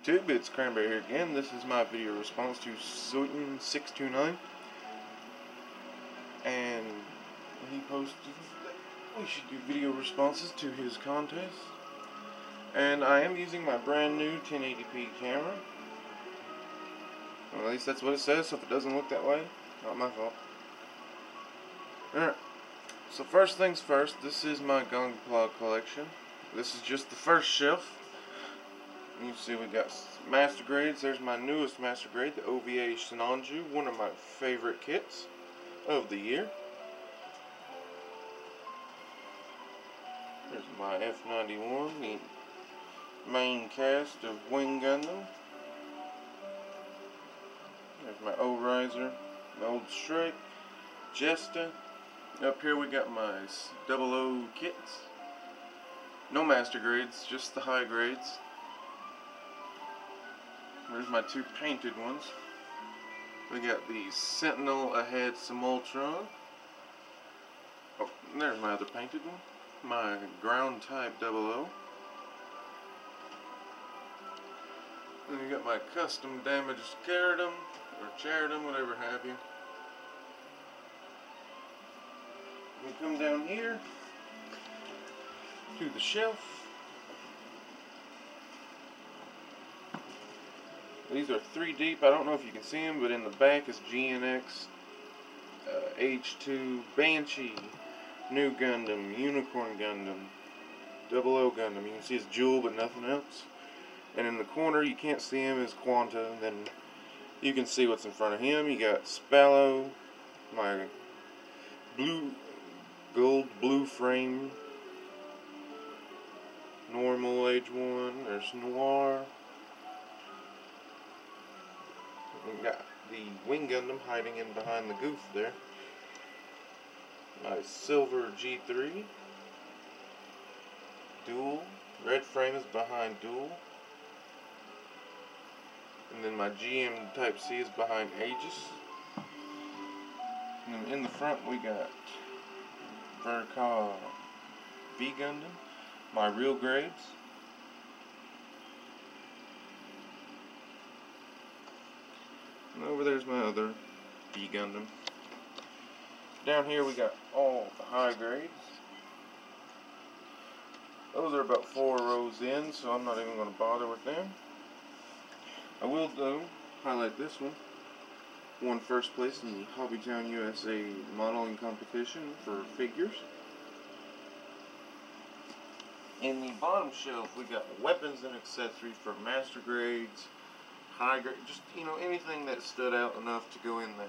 YouTube, it's Cranberry here again. This is my video response to suiton 629, and he posted that we should do video responses to his contest, and I am using my brand new 1080p camera. Well, at least that's what it says, so if it doesn't look that way, not my fault. Alright, so first things first, this is my gong plug collection. This is just the first shelf. You see we got master grades. There's my newest master grade, the OVA Sinanju, one of my favorite kits of the year. There's my F91, the main cast of Wing Gundam. There's my O-Riser, my old Shrek, Jesta. Up here we got my 00 kits. No master grades, just the high grades. There's my two painted ones. We got the Sentinel Ahead Simultron. Oh, and there's my other painted one. My ground type 00. Then you got my custom damaged Caradum, or Charadum, whatever have you. We come down here to the shelf. These are 3 deep. I don't know if you can see them, but in the back is GNX, H2, Banshee, New Gundam, Unicorn Gundam, 00 Gundam. You can see it's Jewel, but nothing else. And in the corner, you can't see him, is Quanta. And then you can see what's in front of him. You got Spallow, my gold blue frame, normal H1. There's Noir. We got the Wing Gundam hiding in behind the goof there. My silver G3. Dual. Red frame is behind Dual. And then my GM Type C is behind Aegis. And then in the front we got Verka V Gundam. My real grades. And over there's my other V Gundam. Down here we got all the high grades. Those are about 4 rows in, so I'm not even going to bother with them. I will though highlight this one. Won first place in the Hobbytown USA modeling competition for figures. In the bottom shelf we got weapons and accessories for master grades, high grade, just, you know, anything that stood out enough to go in there.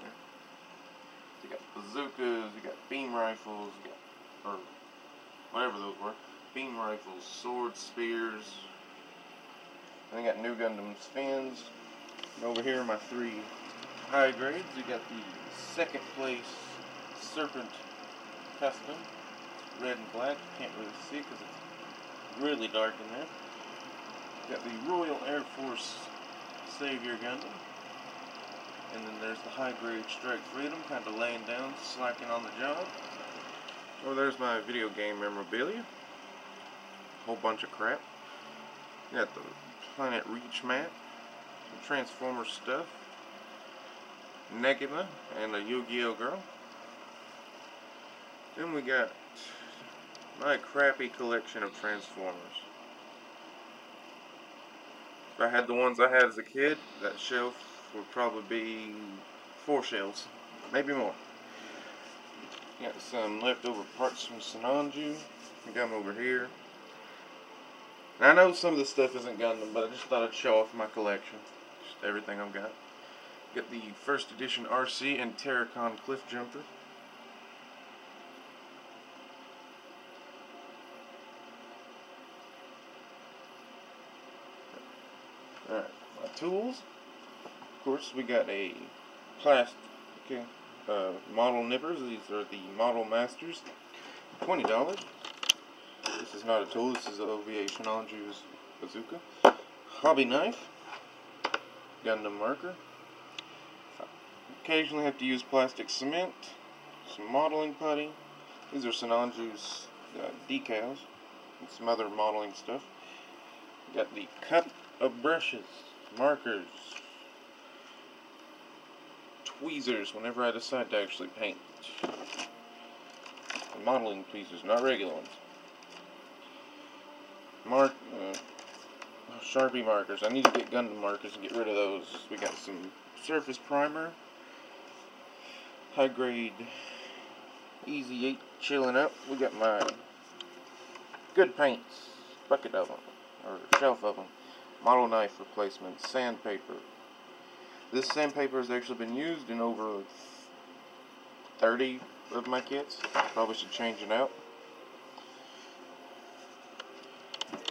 You got bazookas, you got beam rifles, you got, or whatever those were, beam rifles, swords, spears. And you got New Gundam's fins. And over here are my 3 high grades. You got the second place Serpent Custom, red and black. You can't really see because it's really dark in there. You got the Royal Air Force Savior Gundam, and then there's the high grade Strike Freedom, kind of laying down, slacking on the job. Oh, there's my video game memorabilia, whole bunch of crap. You got the Planet Reach map, some Transformer stuff, Nebula, and a Yu-Gi-Oh girl. Then we got my crappy collection of Transformers. If I had the ones I had as a kid, that shelf would probably be 4 shelves, maybe more. Got some leftover parts from Sinanju. I got them over here. And I know some of this stuff isn't Gundam, but I just thought I'd show off my collection. Just everything I've got. Got the first edition RC and Terracon Cliff Jumper. Alright, my tools. Of course, we got a plastic model nippers. These are the Model Masters. $20. This is not a tool, this is an OVA Sinanju's bazooka. Hobby knife. Gundam marker. Occasionally have to use plastic cement. Some modeling putty. These are Sinanju's decals. And some other modeling stuff. Got the cup of brushes, markers, tweezers whenever I decide to actually paint. Modeling tweezers, not regular ones. Sharpie markers. I need to get Gundam markers and get rid of those. We got some surface primer. High grade Easy 8 chilling up. We got my good paints. Bucket of them. Or shelf of them. Model knife replacement. Sandpaper. This sandpaper has actually been used in over 30 of my kits. Probably should change it out.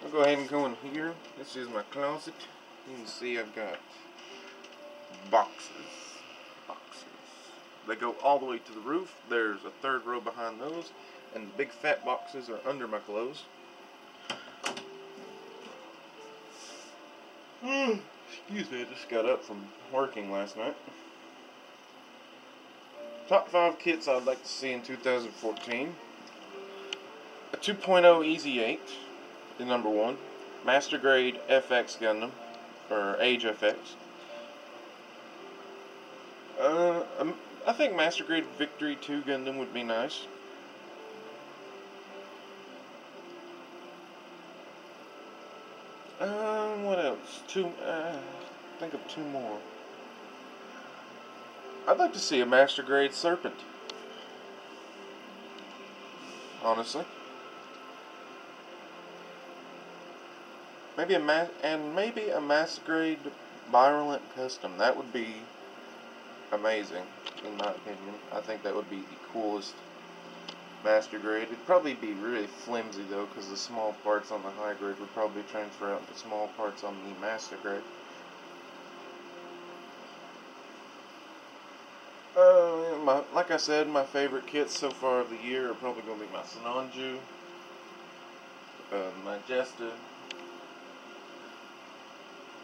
I'll go ahead and go in here. This is my closet. You can see I've got boxes. They go all the way to the roof. There's a third row behind those, and the big fat boxes are under my clothes. Excuse me, I just got up from working last night. Top 5 kits I'd like to see in 2014. A 2.0 Easy 8 is number 1. Master Grade FX Gundam, or Age FX. I think Master Grade Victory 2 Gundam would be nice. What else? Think of 2 more. I'd like to see a Master Grade Serpent. Honestly. Maybe a Master Grade Virulent Custom. That would be amazing, in my opinion. I think that would be the coolest Master Grade. It'd probably be really flimsy though, because the small parts on the high grade would probably transfer out to small parts on the Master Grade. Like I said, my favorite kits so far of the year are probably going to be my Sinanju, my Jesta.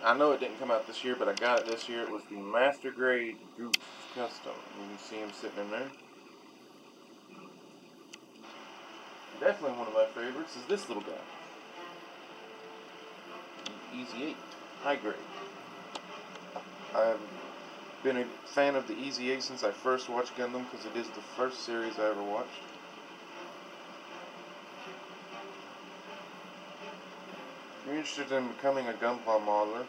I know it didn't come out this year, but I got it this year. It was the Master Grade Goose Custom. You can see him sitting in there. Definitely one of my favorites is this little guy. Easy 8, high grade. I've been a fan of the Easy 8 since I first watched Gundam, because it is the first series I ever watched. If you're interested in becoming a Gunpla modeler,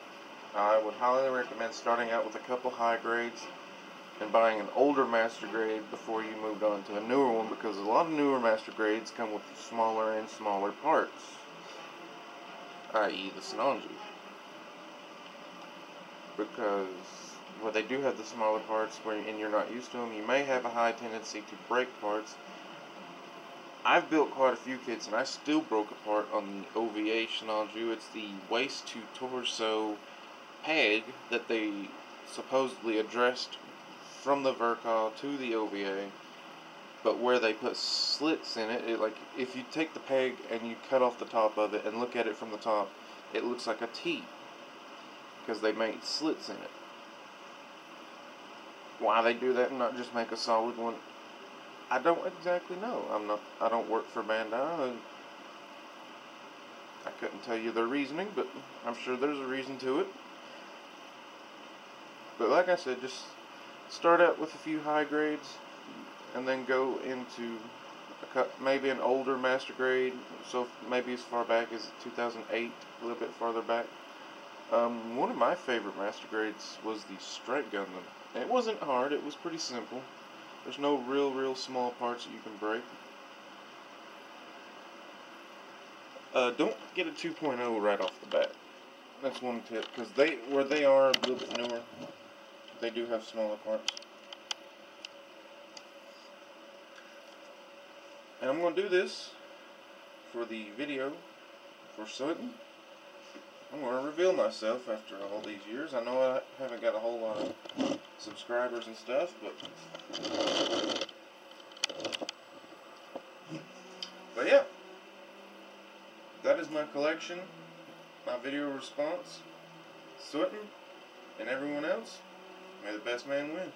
I would highly recommend starting out with a couple high grades and buying an older Master Grade before you moved on to a newer one, because a lot of newer Master Grades come with smaller and smaller parts, i.e. the Sinanju. Because where they do have the smaller parts and you're not used to them, you may have a high tendency to break parts. I've built quite a few kits and I still broke a part on the OVA Sinanju. It's the waist to torso peg that they supposedly addressed from the Verkal to the OVA, but where they put slits in it, like if you take the peg and you cut off the top of it and look at it from the top, it looks like a T, because they made slits in it. Why they do that and not just make a solid one, I don't exactly know. I don't work for Bandai, and I couldn't tell you their reasoning, but I'm sure there's a reason to it. But like I said, just start out with a few high grades and then go into maybe an older Master Grade, so maybe as far back as 2008, a little bit farther back. One of my favorite Master Grades was the Strike Gundam. It wasn't hard, it was pretty simple. There's no real small parts that you can break. Don't get a 2.0 right off the bat. That's one tip, because where they are a little bit newer, they do have smaller parts. And I'm going to do this for the video for Suiton. I'm going to reveal myself after all these years. I know I haven't got a whole lot of subscribers and stuff, but yeah, that is my collection, my video response. Suiton and everyone else, may the best man win.